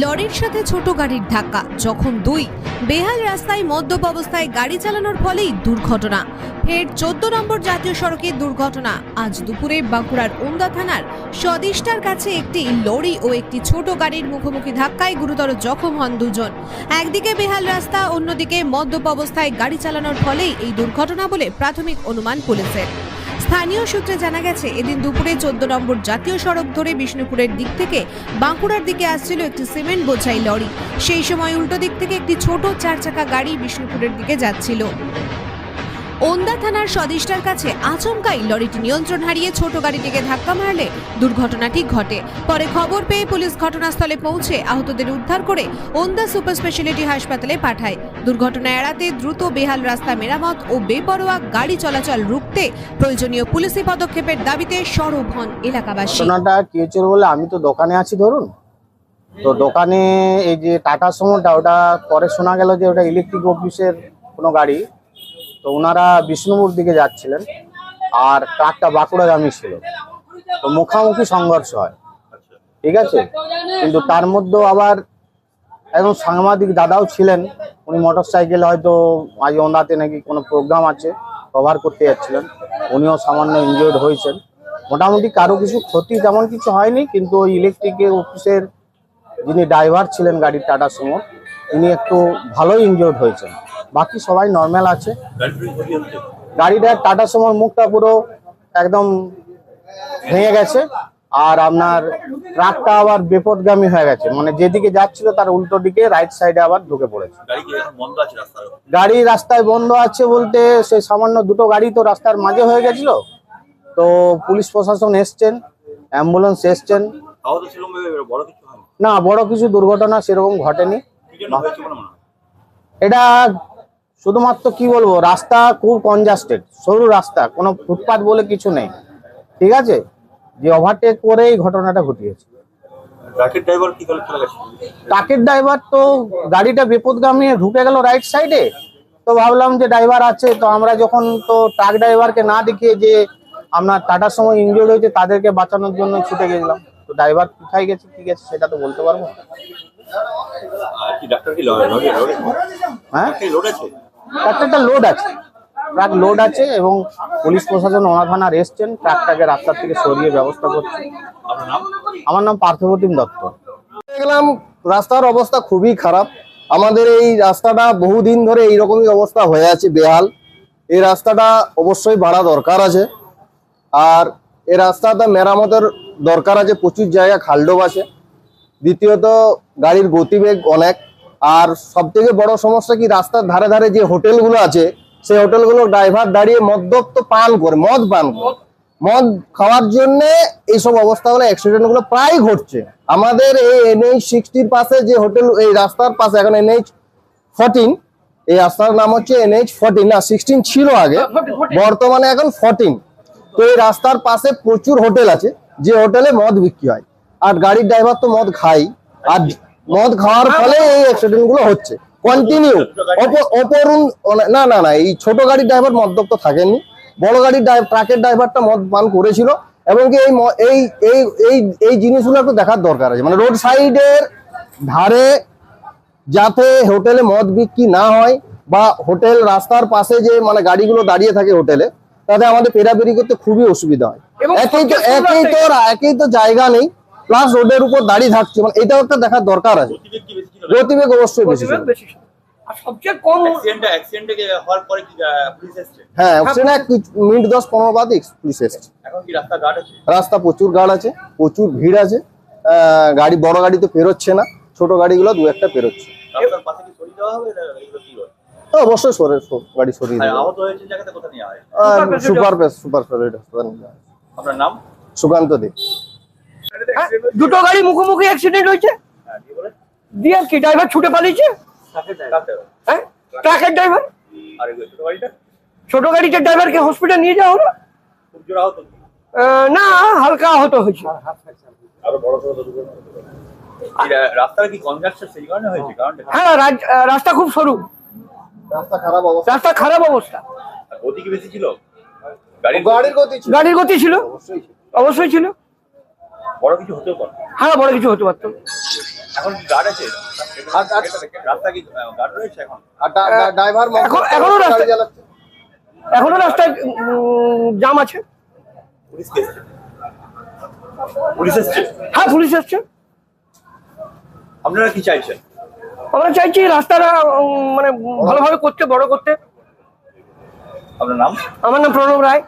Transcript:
লরির সাথে ছোট গাড়ির ধাক্কা, যখন দুই বেহাল রাস্তায় মদ্যপ অবস্থায় গাড়ি চালানোর ফলেই দুর্ঘটনা। ফের 14 নম্বর জাতীয় সড়কের দুর্ঘটনা। আজ দুপুরে বাঁকুড়ার ওন্দা থানার সদিষ্টার কাছে একটি লরি ও একটি ছোট গাড়ির মুখোমুখি ধাক্কায় গুরুতর জখম হন দুজন। একদিকে বেহাল রাস্তা, অন্যদিকে মদ্যপ অবস্থায় গাড়ি চালানোর ফলেই এই দুর্ঘটনা বলে প্রাথমিক অনুমান পুলিশের। স্থানীয় সূত্রে জানা গেছে, এদিন দুপুরে 14 নম্বর জাতীয় সড়ক ধরে বিষ্ণুপুরের দিক থেকে বাঁকুড়ার দিকে আসছিল একটি সিমেন্ট বোঝাই লরি। সেই সময় উল্টো দিক থেকে একটি ছোট 4 চাকা গাড়ি বিষ্ণুপুরের দিকে যাচ্ছিল। ওন্দা থানার সদিষ্টার কাছে আচমকাই লরিটি নিয়ন্ত্রণ হারিয়ে ছোট গাড়িটিকে ধাক্কা মারলে দুর্ঘটনাটি ঘটে। পরে খবর পেয়ে পুলিশ ঘটনাস্থলে পৌঁছে আহতদের উদ্ধার করে ওন্দা সুপার স্পেশালিটি হাসপাতালে পাঠায়। দুর্ঘটনা এড়াতে দ্রুত বেহাল রাস্তা মেরামত ও বেপরোয়া গাড়ি চলাচল রুখতে প্রয়োজনীয় পুলিশি পদক্ষেপের দাবিতে সরব হন এলাকাবাসী। ঘটনাটা কি হয়েছিল বলে, আমি তো দোকানে আছি, ধরুন তো দোকানে এই যে টাটা সুমোটা, ওটা পরে শোনা গেল যে ওটা ইলেকট্রিক অফিসের কোনো গাড়ি। তো ওনারা বিষ্ণুপুর দিকে যাচ্ছিলেন আর ট্রাকটা বাঁকুড়াগামী ছিল। তো মুখামুখি সংঘর্ষ হয়, ঠিক আছে। কিন্তু তার মধ্যেও আবার একজন সাংবাদিক দাদাও ছিলেন, উনি মোটর সাইকেলে হয়তো আজ ওন্দাতে নাকি কোনো প্রোগ্রাম আছে কভার করতে যাচ্ছিলেন, উনিও সামান্য ইনজিওর্ড হয়েছেন। মোটামুটি কারো কিছু ক্ষতি তেমন কিছু হয়নি, কিন্তু ওই ইলেকট্রিক অফিসের যিনি ড্রাইভার ছিলেন গাড়ির টাটা সুমো, তিনি একটু ভালোই ইনজিওর্ড হয়েছেন, বাকি সবাই নর্মাল আছে। গাড়িটা টাটা সুমোর মুখটা পুরো একদম ভেঙে গেছে, আর আপনার ট্রাকটা আবার বিপদগামী হয়ে গেছে, মানে যেদিকে যাচ্ছিল তার উল্টো দিকে রাইট সাইডে আবার ঢুকে পড়েছে। গাড়ি রাস্তায় বন্ধ আছে বলতে, সেই সামান্য দুটো গাড়ি তো রাস্তার মাঝে হয়ে গেছিল। তো পুলিশ প্রশাসন এসছেন, অ্যাম্বুলেন্স এসছেন। না, বড় কিছু দুর্ঘটনা সেরকম ঘটেনি। এটা শুধুমাত্র কি বলবো, রাস্তা খুব কনজাস্টেড, সরু রাস্তা, কোনো ফুটপাথ বলে কিছু নেই, ঠিক আছে। যে ওভারটেক করে এই ঘটনাটা ঘটিয়েছে। ট্রাকের ড্রাইভার তো গাড়িটা বিপদগামী ঢুকে গেল রাইট সাইডে। তো ভাবলাম যে ড্রাইভার আছে, তো আমরা যখন তো ট্রাক ড্রাইভারকে না দেখিয়ে যে আপনার টাটার সময় ইনজিওর্ড হয়েছে তাদেরকে বাঁচানোর জন্য ছুটে গেছিলাম। তো ড্রাইভার কোথায় গেছে কি গেছে সেটা তো বলতে পারবো না। হ্যাঁ, ট্রাকটা লোড আছে, ট্রাক লোড আছে এবং পুলিশ প্রশাসন ওনা থানার এসছেন, ট্রাকটাকে রাস্তার থেকে সরিয়ে ব্যবস্থা করছে। আমার নাম পার্থপ্রতিম দত্ত। দেখলাম রাস্তার অবস্থা খুবই খারাপ। আমাদের এই রাস্তাটা বহুদিন ধরে এইরকমই অবস্থা হয়ে আছে, বেহাল। এই রাস্তাটা অবশ্যই বাড়া দরকার আছে, আর এই রাস্তাটা মেরামতের দরকার আছে। প্রচুর জায়গা খালডোব আছে। দ্বিতীয়ত গাড়ির গতিবেগ অনেক। আর সব থেকে বড় সমস্যা কি, রাস্তার ধারে ধারে যে হোটেলগুলো আছে, সেই হোটেলগুলো ড্রাইভার দাঁড়িয়ে মদ্যপ পান করে, মদ খাওয়ার জন্য এইসব অবস্থাগুলো, অ্যাক্সিডেন্ট গুলো প্রায় ঘটছে। আমাদের এই NH-60 পাশে যে হোটেল, এই রাস্তার পাশে এখন NH-14, এই রাস্তার নাম হচ্ছে NH-14, না 16 ছিল আগে, বর্তমানে এখন 14। তো এই রাস্তার পাশে প্রচুর হোটেল আছে, যে হোটেলে মদ বিক্রি হয়। আর গাড়ির ড্রাইভার তো মদ খাই, আর মদ খাওয়ার ফলে এই অ্যাক্সিডেন্ট গুলো হচ্ছে কন্টিনিউ। না না না, এই ছোট গাড়ির ড্রাইভার মদ্যপ তো থাকেনি, বড় গাড়ির ট্রাকের ড্রাইভারটা মদ পান করেছিল। এবং কি এই এই এই এই জিনিসগুলো একটু দেখার দরকার আছে, মানে রোড সাইডের ধারে যাতে হোটেলে মদ বিক্রি না হয়, বা হোটেল রাস্তার পাশে যে মানে গাড়িগুলো দাঁড়িয়ে থাকে হোটেলে, তাতে আমাদের পেরাপেরি করতে খুবই অসুবিধা হয়। একই তো জায়গা নেই, প্লাস রোডের উপর দাঁড়িয়ে থাকছে, মানে এটাও একটা দেখার দরকার আছে। গতিবেগ অবশ্যই বেশি। হ্যাঁ, মিনিট 10-15 বাদ পুলিশ এসছে। রাস্তা প্রচুর গাড় আছে, প্রচুর ভিড় আছে। গাড়ি, বড় গাড়ি তো পেরোচ্ছে না, ছোট গাড়িগুলো দু একটা পেরোচ্ছে। অবশ্যই গাড়ি সরিয়ে সুকান্ত দে। দুটো গাড়ি মুখোমুখি অ্যাক্সিডেন্ট হয়েছে, দিয়ে কি ড্রাইভার ছুটে পালিয়েছে। হ্যাঁ, ট্রাকের ড্রাইভার। ছোট গাড়িটার ড্রাইভারকে হসপিটাল নিয়ে যাওয়া হলো। না, হালকা আহত হয়েছে। হ্যাঁ, রাস্তা খুব সরু, রাস্তা খারাপ অবস্থা। গাড়ির গতি ছিল, অবশ্যই ছিল। বড় কিছু হতেও পারত। হ্যাঁ, বড় কিছু হতে পারতো। এখন কি গার্ড আছে? রাস্তা কি গার্ড রয়েছে এখন? আর ড্রাইভার এখনো রাস্তা- গাড়ি চালাচ্ছে। এখনো রাস্তায় জাম আছে। পুলিশ কে এসছে? পুলিশ এসছে? হ্যাঁ, পুলিশ এসছে। আপনারা কি চাইছেন? আমরা চাইছি রাস্তাটা মানে ভালোভাবে করতে, বড় করতে। আপনার নাম? আমার নাম প্রণব রায়।